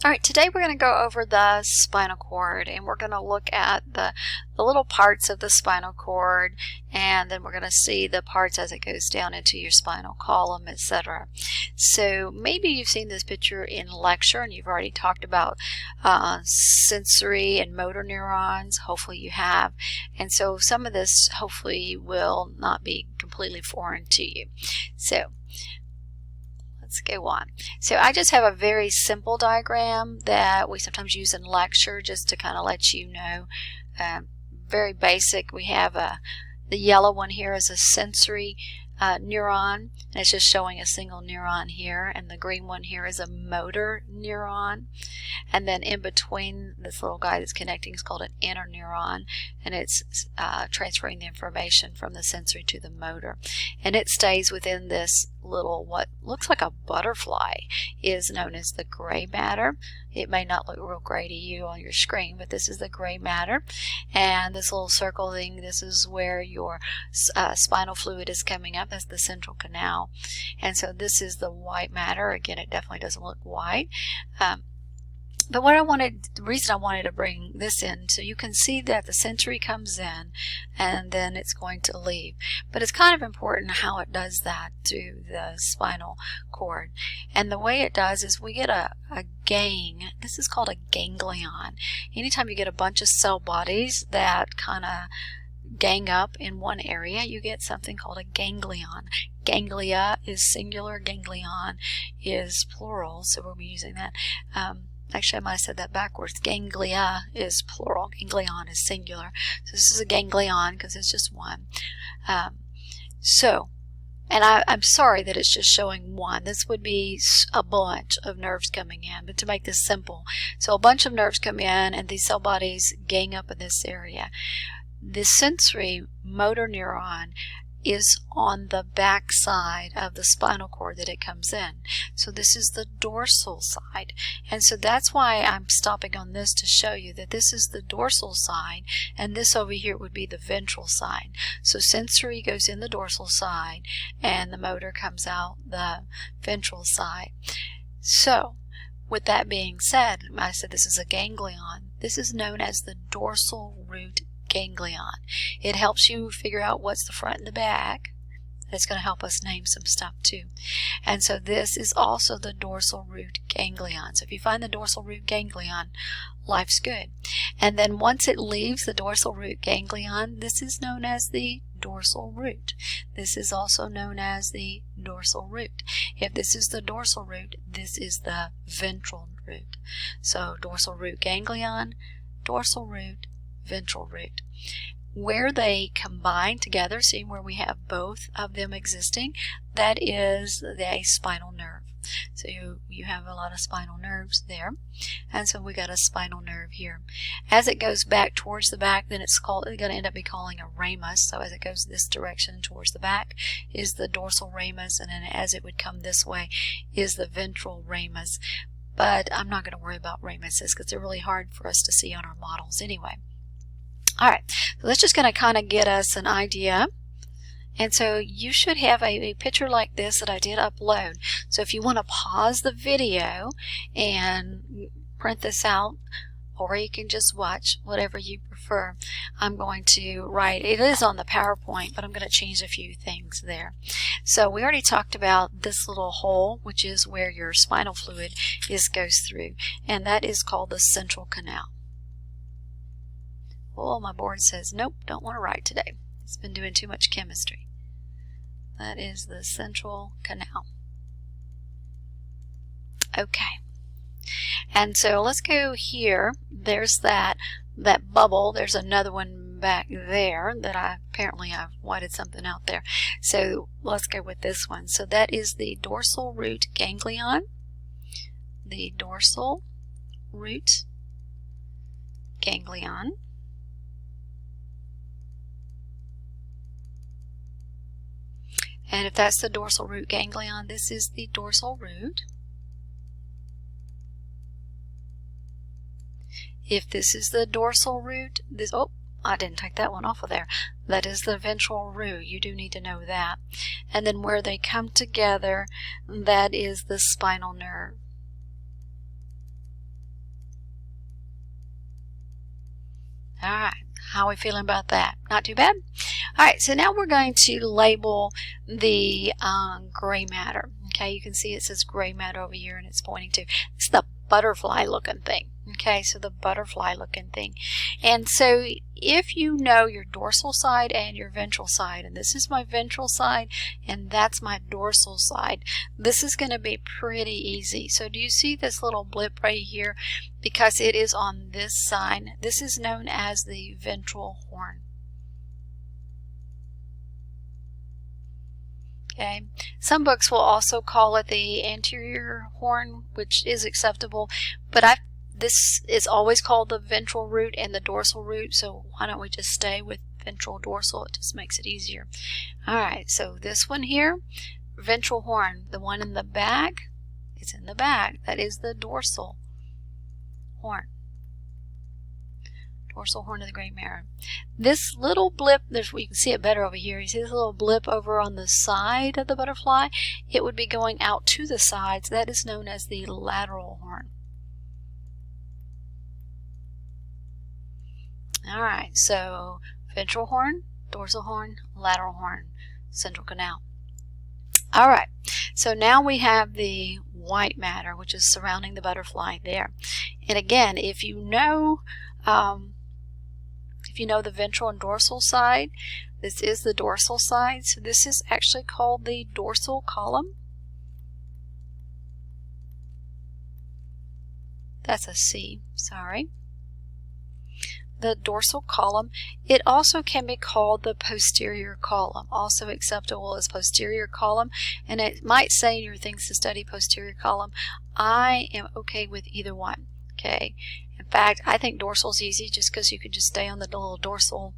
All right, today we're going to go over the spinal cord, and we're going to look at the little parts of the spinal cord, and then we're going to see the parts as it goes down into your spinal column, etc. So maybe you've seen this picture in lecture and you've already talked about sensory and motor neurons. Hopefully you have. And so some of this hopefully will not be completely foreign to you. So let's go on. So I just have a very simple diagram that we sometimes use in lecture just to kind of let you know. Very basic. We have the yellow one here is a sensory neuron, and it's just showing a single neuron here, and the green one here is a motor neuron, and then in between this little guy that's connecting is called an interneuron, and it's transferring the information from the sensory to the motor, and it stays within this little, what looks like a butterfly is known as the gray matter. It may not look real gray to you on your screen, but this is the gray matter, and this little circle thing, this is where your spinal fluid is coming up. That's the central canal, and so this is the white matter. Again, it definitely doesn't look white. But the reason I wanted to bring this in, so you can see that the sensory comes in and then it's going to leave. But it's kind of important how it does that to the spinal cord. And the way it does is we get a gang. This is called a ganglion. Anytime you get a bunch of cell bodies that kind of gang up in one area, you get something called a ganglion. Ganglia is singular, ganglion is plural, so we'll be using that. Actually, I might have said that backwards. Ganglia is plural. Ganglion is singular. So this is a ganglion because it's just one. And I'm sorry that it's just showing one. This would be a bunch of nerves coming in, but to make this simple. So a bunch of nerves come in and these cell bodies gang up in this area. The sensory motor neuron is on the back side of the spinal cord that it comes in. So this is the dorsal side. And so that's why I'm stopping on this to show you that this is the dorsal side, and this over here would be the ventral side. So sensory goes in the dorsal side and the motor comes out the ventral side. So with that being said, I said this is a ganglion. This is known as the dorsal root ganglion. It helps you figure out what's the front and the back. It's going to help us name some stuff too. And so this is also the dorsal root ganglion. So if you find the dorsal root ganglion, life's good. And then once it leaves the dorsal root ganglion, this is known as the dorsal root. This is also known as the dorsal root. If this is the dorsal root, this is the ventral root. So dorsal root ganglion, dorsal root, ventral root. Where they combine together, see where we have both of them existing, that is the spinal nerve. So you have a lot of spinal nerves there, and so we got a spinal nerve here. As it goes back towards the back, then it's going to end up be calling a ramus. So as it goes this direction towards the back is the dorsal ramus, and then as it would come this way is the ventral ramus. But I'm not going to worry about ramuses because they're really hard for us to see on our models anyway. Alright, so that's just going to kind of get us an idea. And so you should have a picture like this that I did upload. So if you want to pause the video and print this out, or you can just watch, whatever you prefer. I'm going to write, it is on the PowerPoint, but I'm going to change a few things there. So we already talked about this little hole, which is where your spinal fluid goes through, and that is called the central canal. Oh, my board says, nope, don't want to write today. It's been doing too much chemistry. That is the central canal. Okay. And so let's go here. There's that bubble. There's another one back there that I've whited something out there. So let's go with this one. So that is the dorsal root ganglion. The dorsal root ganglion. And if that's the dorsal root ganglion, this is the dorsal root. If this is the dorsal root, oh, I didn't take that one off of there. That is the ventral root. You do need to know that. And then where they come together, that is the spinal nerve. All right, how are we feeling about that? Not too bad? All right, so now we're going to label the gray matter. Okay, you can see it says gray matter over here, and it's pointing to, it's the butterfly looking thing. Okay, so the butterfly looking thing. And so if you know your dorsal side and your ventral side, and this is my ventral side and that's my dorsal side, this is going to be pretty easy. So do you see this little blip right here? Because it is on this side. This is known as the ventral horn. Okay. Some books will also call it the anterior horn, which is acceptable, but this is always called the ventral root and the dorsal root, so why don't we just stay with ventral dorsal? It just makes it easier. Alright, so this one here, ventral horn, the one in the back, it's in the back. That is the dorsal horn. Dorsal horn of the gray matter. This little blip, you can see it better over here. You see this little blip over on the side of the butterfly? It would be going out to the sides. That is known as the lateral horn. Alright, so ventral horn, dorsal horn, lateral horn, central canal. Alright, so now we have the white matter, which is surrounding the butterfly there. And again, if you know the ventral and dorsal side, this is the dorsal side, so this is actually called the dorsal column. That's a C, sorry. The dorsal column. It also can be called the posterior column, also acceptable as posterior column, and it might say in your things to study posterior column. I am okay with either one. Okay, in fact, I think dorsal is easy just because you can just stay on the little dorsal,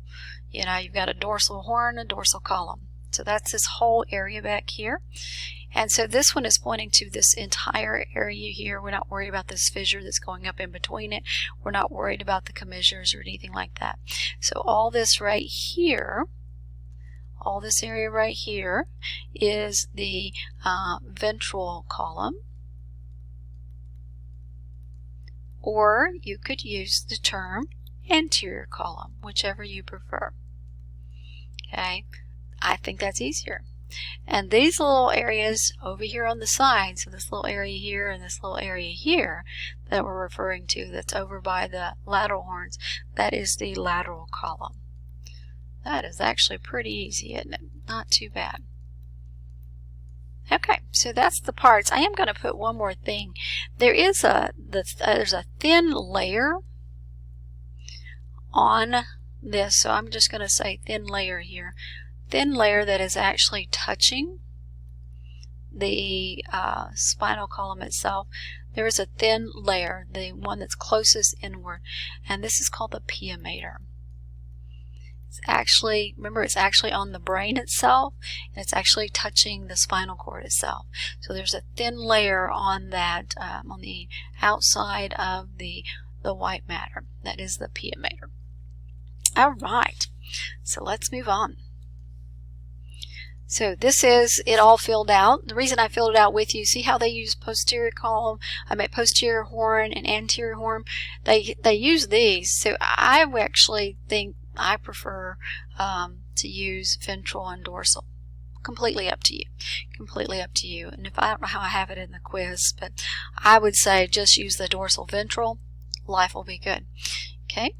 you know, you've got a dorsal horn, a dorsal column. So that's this whole area back here. And so this one is pointing to this entire area here. We're not worried about this fissure that's going up in between it. We're not worried about the commissures or anything like that. So all this right here, all this area right here is the ventral column. Or you could use the term anterior column, whichever you prefer. Okay, I think that's easier. And these little areas over here on the side, so this little area here and this little area here that we're referring to, that's over by the lateral horns, that is the lateral column. That is actually pretty easy, isn't it? Not too bad. Okay, so that's the parts. I am going to put one more thing. There's a thin layer on this, so I'm just going to say thin layer here. Thin layer that is actually touching the spinal column itself. There is a thin layer, the one that's closest inward, and this is called the pia mater. It's actually, remember, it's actually on the brain itself, and it's actually touching the spinal cord itself. So there's a thin layer on that, on the outside of the white matter. That is the pia mater. All right, so let's move on. So this is it all filled out. The reason I filled it out with you, see how they use posterior column, posterior horn and anterior horn? They use these. So I actually think I prefer to use ventral and dorsal. Completely up to you. Completely up to you. And if I don't know how I have it in the quiz, but I would say just use the dorsal ventral. Life will be good. Okay.